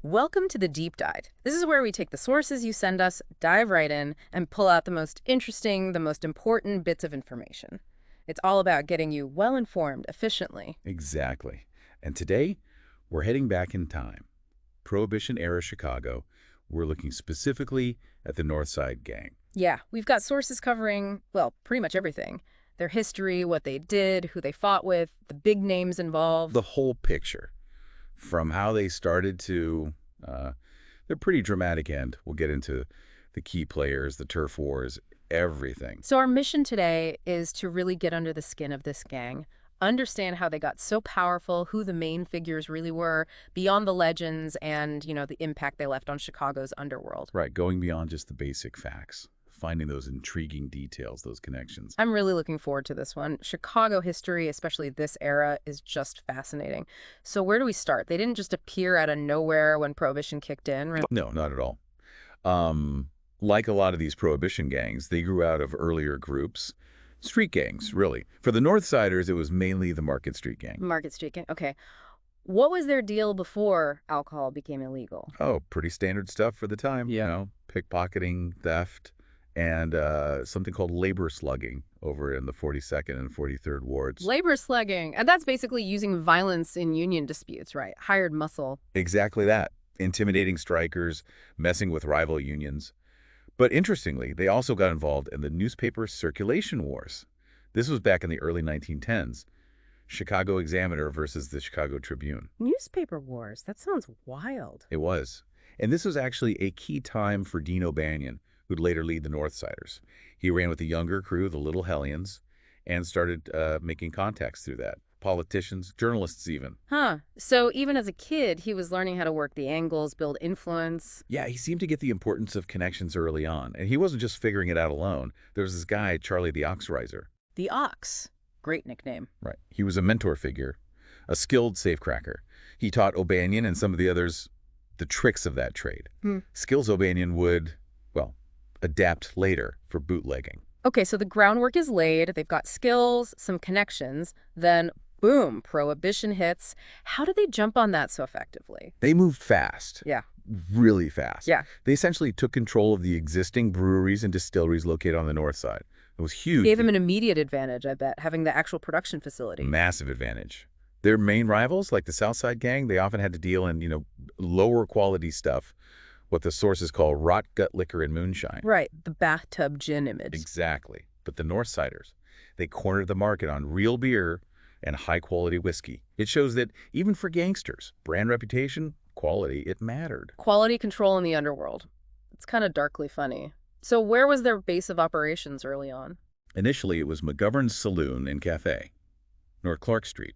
Welcome to the Deep Dive. This is where we take the sources you send us, dive right in, and pull out the most interesting, the most important bits of information. It's all about getting you well-informed efficiently. Exactly. And today, we're heading back in time. Prohibition-era Chicago. We're looking specifically at the North Side Gang. Yeah, we've got sources covering, well, pretty much everything. Their history, what they did, who they fought with, the big names involved. The whole picture. From how they started to their pretty dramatic end. We'll get into the key players, the turf wars, everything. So our mission today is to really get under the skin of this gang, understand how they got so powerful, who the main figures really were, beyond the legends and, the impact they left on Chicago's underworld. Right, going beyond just the basic facts, finding those intriguing details, those connections. I'm really looking forward to this one. Chicago history, especially this era, is just fascinating. So where do we start? They didn't just appear out of nowhere when Prohibition kicked in, right? No, not at all. Like a lot of these Prohibition gangs, they grew out of earlier groups. Street gangs, really. For the North Siders, it was mainly the Market Street Gang. Market Street gang. Okay. What was their deal before alcohol became illegal? Oh, pretty standard stuff for the time. Pickpocketing, theft, and something called labor slugging over in the 42nd and 43rd wards. Labor slugging. And that's basically using violence in union disputes, right? Hired muscle. Exactly that. Intimidating strikers, messing with rival unions. But interestingly, they also got involved in the newspaper circulation wars. This was back in the early 1910s. Chicago Examiner versus the Chicago Tribune. Newspaper wars. That sounds wild. It was. And this was actually a key time for Dean O'Banion, who'd later lead the Northsiders. He ran with the younger crew, the Little Hellions, and started making contacts through that. Politicians, journalists even. Huh. So even as a kid, he was learning how to work the angles, build influence. Yeah, he seemed to get the importance of connections early on. And he wasn't just figuring it out alone. There was this guy, Charlie the Oxriser. The Ox. Great nickname. Right. He was a mentor figure, a skilled safecracker. He taught O'Banion and some of the others the tricks of that trade. Skills O'Banion would, well, adapt later for bootlegging. Okay, so the groundwork is laid. They've got skills, some connections. Then, boom, Prohibition hits. How did they jump on that so effectively? They moved fast. Yeah. Really fast. Yeah. They essentially took control of the existing breweries and distilleries located on the north side. It was huge. Gave him an immediate advantage, I bet, having the actual production facility. Massive advantage. Their main rivals, like the South Side Gang, they often had to deal in, lower quality stuff, what the sources call rot gut liquor and moonshine. Right, the bathtub gin image. Exactly. But the North Siders, they cornered the market on real beer and high-quality whiskey. It shows that even for gangsters, brand reputation, quality, it mattered. Quality control in the underworld. It's kind of darkly funny. So where was their base of operations early on? Initially, it was McGovern's Saloon and Cafe, North Clark Street.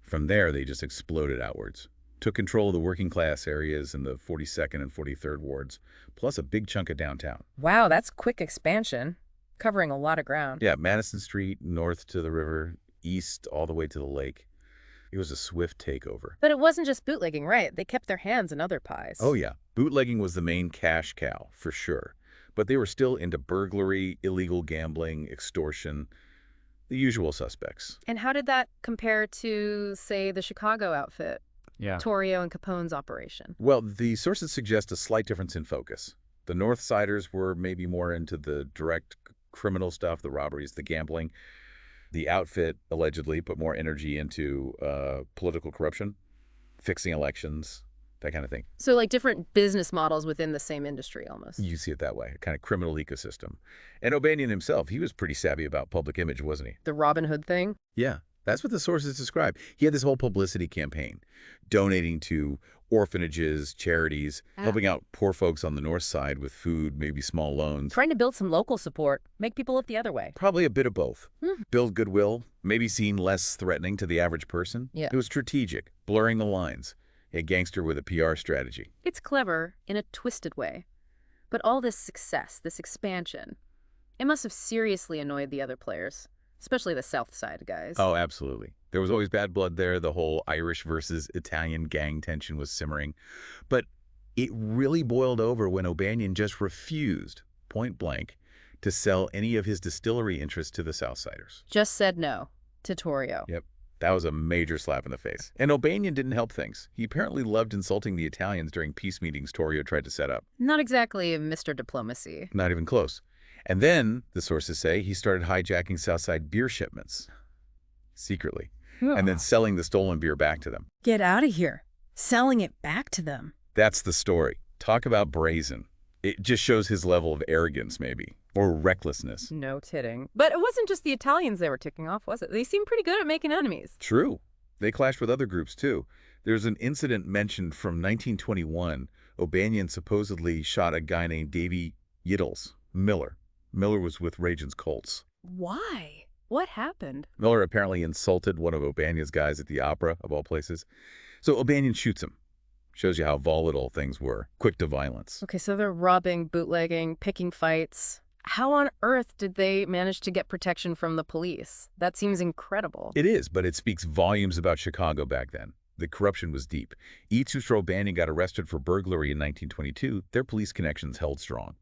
From there, they just exploded outwards. Took control of the working class areas in the 42nd and 43rd wards, plus a big chunk of downtown. Wow, that's quick expansion, covering a lot of ground. Yeah, Madison Street, north to the river, east all the way to the lake. It was a swift takeover. But it wasn't just bootlegging, right? They kept their hands in other pies. Oh yeah, bootlegging was the main cash cow, for sure. But they were still into burglary, illegal gambling, extortion, the usual suspects. And how did that compare to, say, the Chicago outfit? Yeah. Torrio and Capone's operation. Well, the sources suggest a slight difference in focus. The North Siders were maybe more into the direct criminal stuff, the robberies, the gambling. The outfit allegedly put more energy into political corruption, fixing elections, that kind of thing. So like different business models within the same industry almost. You see it that way, a kind of criminal ecosystem. And O'Banion himself, he was pretty savvy about public image, wasn't he? The Robin Hood thing? Yeah. That's what the sources describe. He had this whole publicity campaign, donating to orphanages, charities, helping out poor folks on the north side with food, maybe small loans. Trying to build some local support, make people look the other way. Probably a bit of both. Build goodwill, maybe seen less threatening to the average person. Yeah. It was strategic, blurring the lines. A gangster with a PR strategy. It's clever in a twisted way. But all this success, this expansion, it must have seriously annoyed the other players. Especially the South Side guys. Oh, absolutely. There was always bad blood there. The whole Irish versus Italian gang tension was simmering. But it really boiled over when O'Banion just refused, point blank, to sell any of his distillery interests to the Southsiders. Just said no to Torrio. Yep. That was a major slap in the face. And O'Banion didn't help things. He apparently loved insulting the Italians during peace meetings Torrio tried to set up. Not exactly Mr. Diplomacy. Not even close. And then, the sources say, he started hijacking Southside beer shipments. Secretly. And then selling the stolen beer back to them. Get out of here. Selling it back to them. That's the story. Talk about brazen. It just shows his level of arrogance, maybe. Or recklessness. No kidding. But it wasn't just the Italians they were ticking off, was it? They seemed pretty good at making enemies. True. They clashed with other groups, too. There's an incident mentioned from 1921. O'Banion supposedly shot a guy named Davy Yittles Miller. Miller was with Rajan's Colts. Why? What happened? Miller apparently insulted one of O'Banion's guys at the opera, of all places. So O'Banion shoots him. Shows you how volatile things were. Quick to violence. Okay, so they're robbing, bootlegging, picking fights. How on earth did they manage to get protection from the police? That seems incredible. It is, but it speaks volumes about Chicago back then. The corruption was deep. Each who O'Banion got arrested for burglary in 1922, their police connections held strong.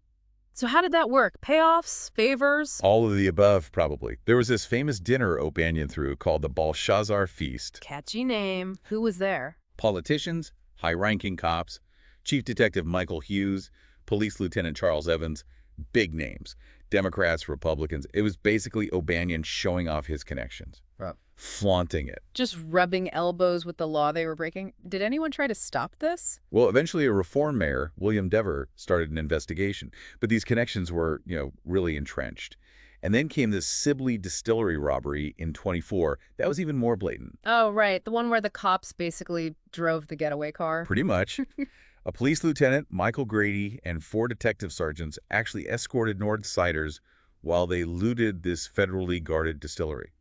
So how did that work? Payoffs? Favors? All of the above, probably. There was this famous dinner O'Banion threw called the Belshazzar Feast. Catchy name. Who was there? Politicians, high-ranking cops, Chief Detective Michael Hughes, Police Lieutenant Charles Evans, big names. Democrats, Republicans. It was basically O'Banion showing off his connections. Right. Flaunting it. Just rubbing elbows with the law they were breaking. Did anyone try to stop this? Well, eventually a reform mayor, William Dever, started an investigation. But these connections were, really entrenched. And then came this Sibley distillery robbery in 24. That was even more blatant. Oh, right. The one where the cops basically drove the getaway car. Pretty much. A police lieutenant, Michael Grady, and 4 detective sergeants actually escorted Northsiders while they looted this federally guarded distillery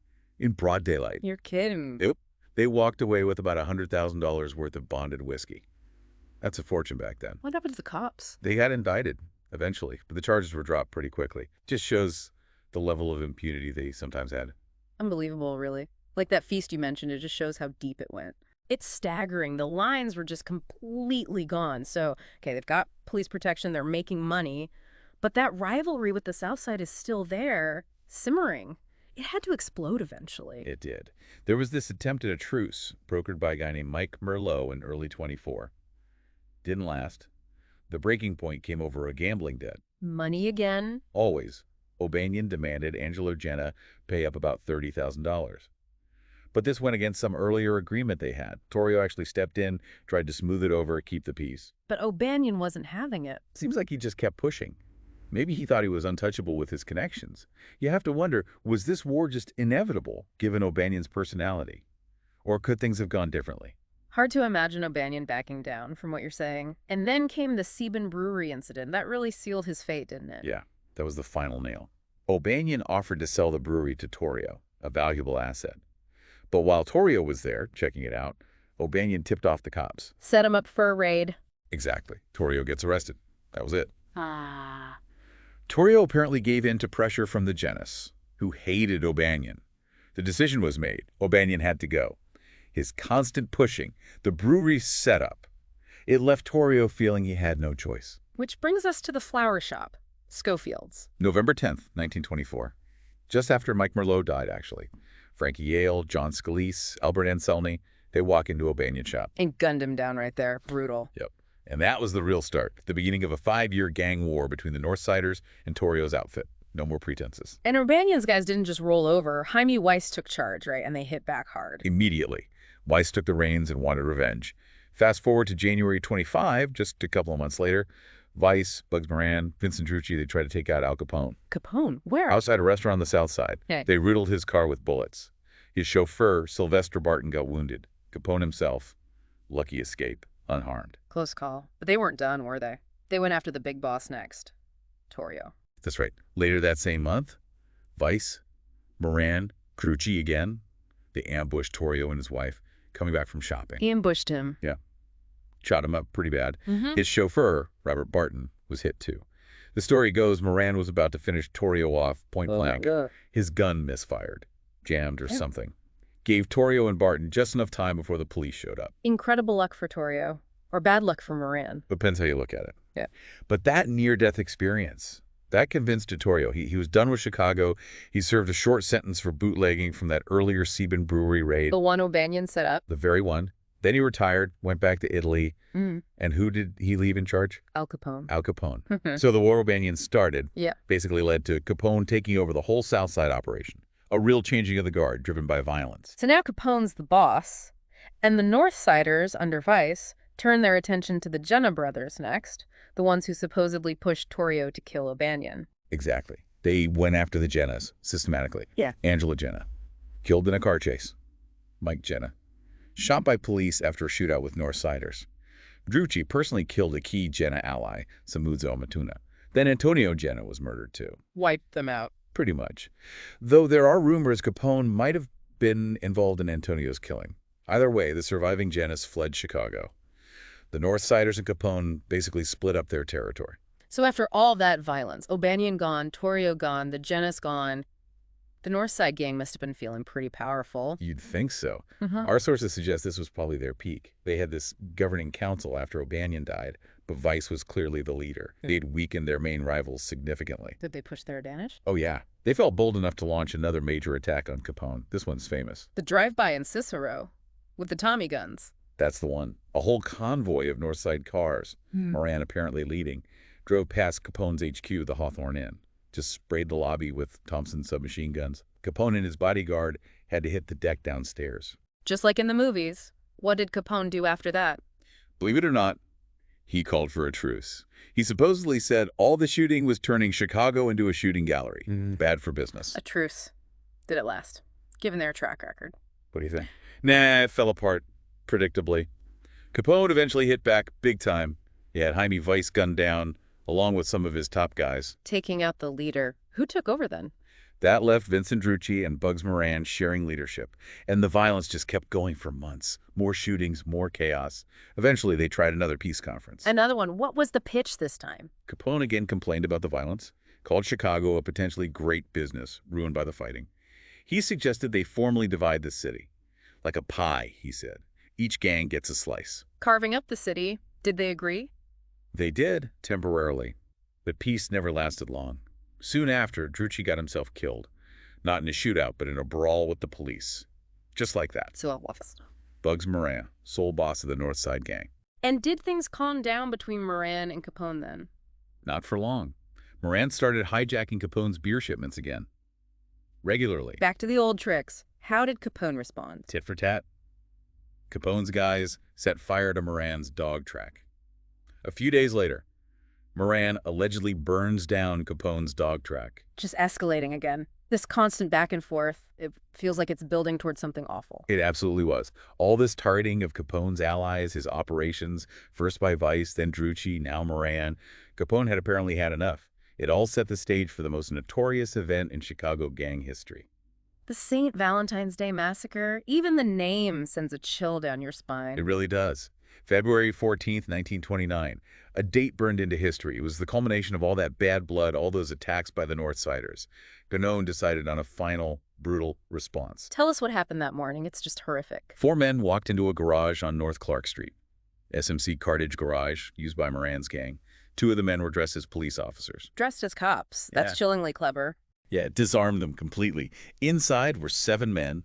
in broad daylight. You're kidding. Yep. They walked away with about $100,000 worth of bonded whiskey. That's a fortune back then. What happened to the cops? They got indicted eventually, but the charges were dropped pretty quickly. Just shows the level of impunity they sometimes had. Unbelievable, really. Like that feast you mentioned, it just shows how deep it went. It's staggering. The lines were just completely gone. So, okay, they've got police protection, they're making money, but that rivalry with the South Side is still there, simmering. It had to explode eventually. It did. There was this attempt at a truce brokered by a guy named Mike Merlot in early 24. Didn't last. The breaking point came over a gambling debt. Money again? Always. O'Banion demanded Angelo Genna pay up about $30,000. But this went against some earlier agreement they had. Torrio actually stepped in, tried to smooth it over, keep the peace. But O'Banion wasn't having it. Seems like he just kept pushing. Maybe he thought he was untouchable with his connections. You have to wonder, was this war just inevitable, given O'Banion's personality? Or could things have gone differently? Hard to imagine O'Banion backing down, from what you're saying. And then came the Sebin Brewery incident. That really sealed his fate, didn't it? Yeah, that was the final nail. O'Banion offered to sell the brewery to Torrio, a valuable asset. But while Torrio was there, checking it out, O'Banion tipped off the cops. Set him up for a raid. Exactly. Torrio gets arrested. That was it. Ah. Torrio apparently gave in to pressure from the Gennas, who hated O'Banion. The decision was made. O'Banion had to go. His constant pushing, the brewery's setup, it left Torrio feeling he had no choice. Which brings us to the flower shop, Schofield's. November 10th, 1924. Just after Mike Merlot died, actually. Frankie Yale, John Scalise, Albert Anselmi, they walk into O'Banion's shop. And gunned him down right there. Brutal. Yep. And that was the real start, the beginning of a 5-year gang war between the Northsiders and Torrio's outfit. No more pretenses. And O'Banion's guys didn't just roll over. Jaime Weiss took charge, right? And they hit back hard. Immediately. Weiss took the reins and wanted revenge. Fast forward to January 25, just a couple of months later, Weiss, Bugs Moran, Vincent Trucci, they tried to take out Al Capone. Capone? Where? Outside a restaurant on the south side. Okay. They riddled his car with bullets. His chauffeur, Sylvester Barton, got wounded. Capone himself, lucky escape, unharmed. Close call. But they weren't done, were they? They went after the big boss next. Torrio. That's right. Later that same month, Weiss, Moran, Trucci again, they ambushed Torrio and his wife, coming back from shopping. He ambushed him. Yeah. Shot him up pretty bad. Mm-hmm. His chauffeur, Robert Barton, was hit too. The story goes Moran was about to finish Torrio off point blank. His gun misfired, jammed or something. Gave Torrio and Barton just enough time before the police showed up. Incredible luck for Torrio. Or bad luck for Moran. Depends how you look at it. Yeah. But that near-death experience, That convinced Vittorio. He was done with Chicago. He served a short sentence for bootlegging from that earlier Sebin brewery raid. The one O'Banion set up? The very one. Then he retired, went back to Italy. Mm. And who did he leave in charge? Al Capone. Al Capone. So the war O'Banion started, Yeah. basically led to Capone taking over the whole South Side operation. A real changing of the guard driven by violence. So now Capone's the boss, and the North Siders, under Vice, turn their attention to the Jenna brothers next, the ones who supposedly pushed Torrio to kill O'Banion. Exactly. They went after the Jennas, systematically. Yeah. Angela Jenna. Killed in a car chase. Mike Jenna. Shot by police after a shootout with North Siders. Drucci personally killed a key Jenna ally, Samuzzo Matuna. Then Antonio Jenna was murdered too. Wiped them out. Pretty much. Though there are rumors Capone might have been involved in Antonio's killing. Either way, the surviving Jennas fled Chicago. The North Siders and Capone basically split up their territory. So after all that violence, O'Banion gone, Torrio gone, the Jennas gone, the North Side gang must have been feeling pretty powerful. You'd think so. Our sources suggest this was probably their peak. They had this governing council after O'Banion died, but Vice was clearly the leader. They'd weakened their main rivals significantly. Did they push their advantage? Oh yeah. They felt bold enough to launch another major attack on Capone. This one's famous. The drive-by in Cicero, with the Tommy guns. That's the one. A whole convoy of North Side cars, Moran apparently leading, drove past Capone's HQ, the Hawthorne Inn. Just sprayed the lobby with Thompson submachine guns. Capone and his bodyguard had to hit the deck downstairs. Just like in the movies. What did Capone do after that? Believe it or not, he called for a truce. He supposedly said all the shooting was turning Chicago into a shooting gallery. Bad for business. A truce. Did it last? Given their track record. What do you think? Nah, it fell apart, predictably. Capone eventually hit back big time. He had Jaime Vice gunned down, along with some of his top guys. Taking out the leader. Who took over then? That left Vincent Drucci and Bugs Moran sharing leadership, and the violence just kept going for months. More shootings, more chaos. Eventually, they tried another peace conference. Another one. What was the pitch this time? Capone again complained about the violence, called Chicago a potentially great business, ruined by the fighting. He suggested they formally divide the city. Like a pie, he said. Each gang gets a slice. Carving up the city. Did they agree? They did, temporarily. But peace never lasted long. Soon after, Drucci got himself killed. Not in a shootout, but in a brawl with the police. Just like that. So what was it? Bugs Moran, sole boss of the North Side gang. And did things calm down between Moran and Capone then? Not for long. Moran started hijacking Capone's beer shipments again. Regularly. Back to the old tricks. How did Capone respond? Tit for tat. Capone's guys set fire to Moran's dog track. A few days later, Moran allegedly burns down Capone's dog track. Just escalating again. This constant back and forth, it feels like it's building towards something awful. It absolutely was. All this targeting of Capone's allies, his operations, first by Vice, then Drucci, now Moran. Capone had apparently had enough. It all set the stage for the most notorious event in Chicago gang history. The St. Valentine's Day Massacre, even the name sends a chill down your spine. It really does. February 14th, 1929. A date burned into history. It was the culmination of all that bad blood, all those attacks by the Northsiders. Ganone decided on a final, brutal response. Tell us what happened that morning. It's just horrific. 4 men walked into a garage on North Clark Street. SMC Cartage Garage, used by Moran's gang. 2 of the men were dressed as police officers. Dressed as cops. That's Yeah. chillingly clever. Yeah, it disarmed them completely. Inside were 7 men,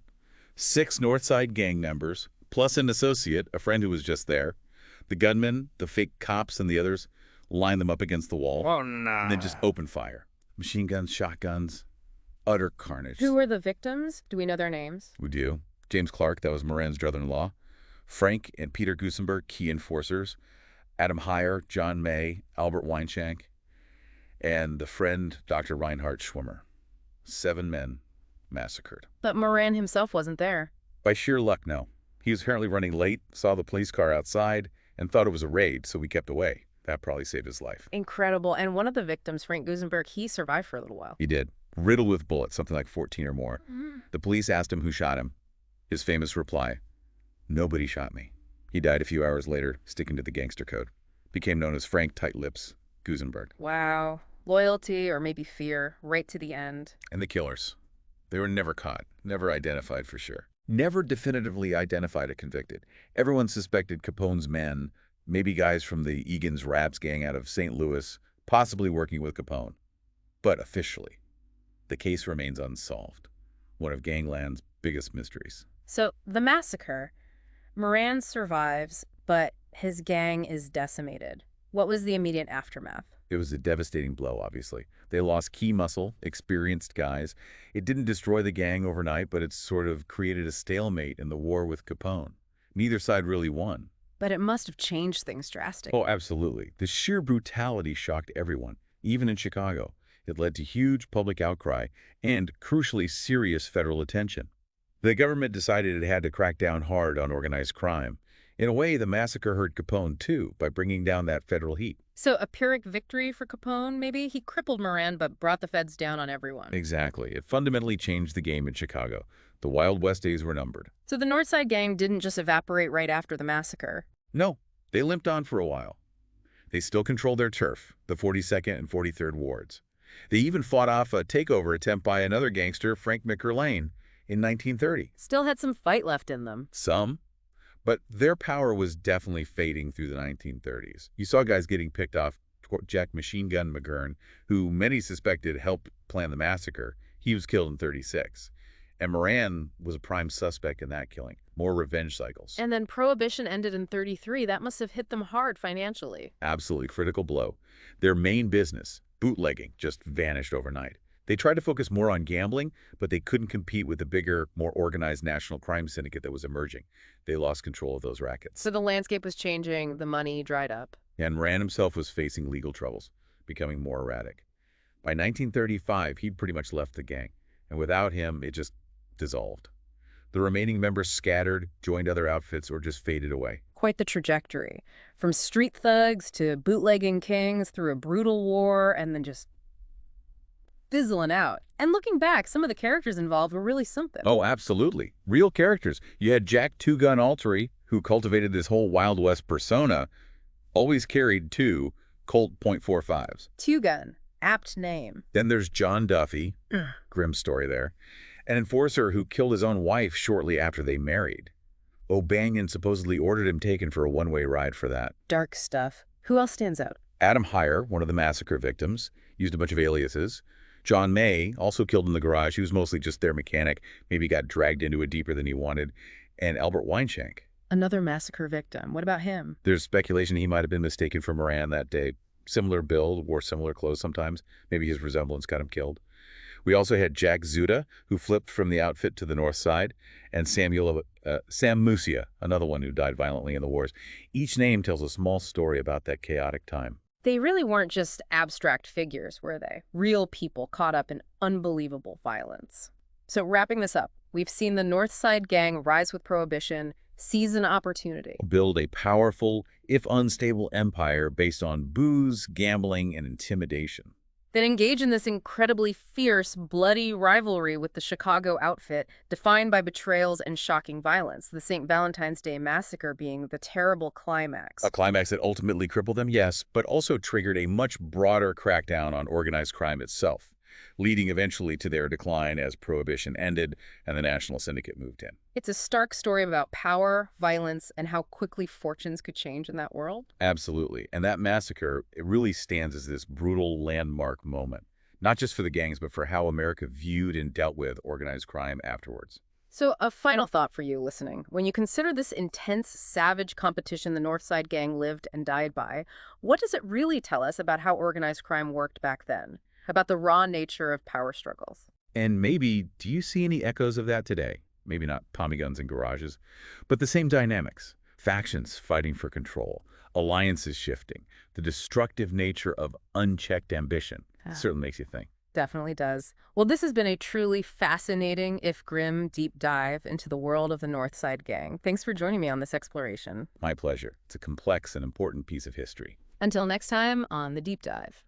6 Northside gang members, plus an associate, a friend who was just there. The gunmen, the fake cops, and the others lined them up against the wall. Oh, no. And then just opened fire. Machine guns, shotguns, utter carnage. Who were the victims? Do we know their names? We do. James Clark, that was Moran's brother-in-law. Frank and Peter Gusenberg, key enforcers. Adam Heyer, John May, Albert Weinshank, and the friend, Dr. Reinhard Schwimmer. 7 men massacred. But Moran himself wasn't there. By sheer luck, no. He was apparently running late, saw the police car outside, and thought it was a raid, so he kept away. That probably saved his life. Incredible. And one of the victims, Frank Gusenberg, he survived for a little while. He did. Riddled with bullets, something like 14 or more. The police asked him who shot him. His famous reply, "Nobody shot me." He died a few hours later, sticking to the gangster code. Became known as Frank Tight Lips Gusenberg. Wow. Loyalty or maybe fear, right to the end. And the killers. They were never caught, never identified for sure. Never definitively identified or convicted. Everyone suspected Capone's men, maybe guys from the Egan's Raps gang out of St. Louis, possibly working with Capone. But officially, the case remains unsolved, one of gangland's biggest mysteries. So, the massacre. Moran survives, but his gang is decimated. What was the immediate aftermath? It was a devastating blow, obviously. They lost key muscle, experienced guys. It didn't destroy the gang overnight, but it sort of created a stalemate in the war with Capone. Neither side really won. But it must have changed things drastically. Oh, absolutely. The sheer brutality shocked everyone, even in Chicago. It led to huge public outcry and, crucially, serious federal attention. The government decided it had to crack down hard on organized crime. In a way, the massacre hurt Capone, too, by bringing down that federal heat. So, a Pyrrhic victory for Capone, maybe? He crippled Moran but brought the feds down on everyone. Exactly. It fundamentally changed the game in Chicago. The Wild West days were numbered. So, the Northside Gang didn't just evaporate right after the massacre. No, they limped on for a while. They still controlled their turf, the 42nd and 43rd wards. They even fought off a takeover attempt by another gangster, Frank McErlane, in 1930. Still had some fight left in them. Some, but their power was definitely fading through the 1930s. You saw guys getting picked off. Jack Machine Gun McGurn, who many suspected helped plan the massacre, he was killed in 36. And Moran was a prime suspect in that killing. More revenge cycles. And then Prohibition ended in 33. That must have hit them hard financially. Absolutely critical blow. Their main business, bootlegging, just vanished overnight. They tried to focus more on gambling, but they couldn't compete with the bigger, more organized national crime syndicate that was emerging. They lost control of those rackets. So the landscape was changing, the money dried up. And Moran himself was facing legal troubles, becoming more erratic. By 1935, he'd pretty much left the gang, and without him, it just dissolved. The remaining members scattered, joined other outfits, or just faded away. Quite the trajectory. From street thugs to bootlegging kings through a brutal war and then just fizzling out. And looking back, some of the characters involved were really something. Oh, absolutely. Real characters. You had Jack Two Gun Altery, who cultivated this whole Wild West persona, always carried two Colt .45s. Two Gun. Apt name. Then there's John Duffy, grim story there, an enforcer who killed his own wife shortly after they married. O'Banion supposedly ordered him taken for a one-way ride for that. Dark stuff. Who else stands out? Adam Heyer, one of the massacre victims, used a bunch of aliases. John May, also killed in the garage. He was mostly just their mechanic, maybe got dragged into it deeper than he wanted. And Albert Weinshank. Another massacre victim. What about him? There's speculation he might have been mistaken for Moran that day. Similar build, wore similar clothes sometimes. Maybe his resemblance got him killed. We also had Jack Zuda, who flipped from the outfit to the north side, and Sam Musia, another one who died violently in the wars. Each name tells a small story about that chaotic time. They really weren't just abstract figures, were they? Real people caught up in unbelievable violence. So wrapping this up, we've seen the North Side Gang rise with Prohibition, seize an opportunity. Build a powerful, if unstable empire based on booze, gambling, and intimidation. Then engage in this incredibly fierce, bloody rivalry with the Chicago outfit, defined by betrayals and shocking violence, the St. Valentine's Day Massacre being the terrible climax. A climax that ultimately crippled them, yes, but also triggered a much broader crackdown on organized crime itself, leading eventually to their decline as Prohibition ended and the National Syndicate moved in. It's a stark story about power, violence, and how quickly fortunes could change in that world. Absolutely. And that massacre, it really stands as this brutal landmark moment, not just for the gangs, but for how America viewed and dealt with organized crime afterwards. So a final thought for you listening. When you consider this intense, savage competition the North Side Gang lived and died by, what does it really tell us about how organized crime worked back then? About the raw nature of power struggles? And maybe, do you see any echoes of that today? Maybe not Tommy guns in garages, but the same dynamics. Factions fighting for control, alliances shifting, the destructive nature of unchecked ambition. Certainly makes you think. Definitely does. Well, this has been a truly fascinating, if grim, deep dive into the world of the North Side Gang. Thanks for joining me on this exploration. My pleasure. It's a complex and important piece of history. Until next time on The Deep Dive.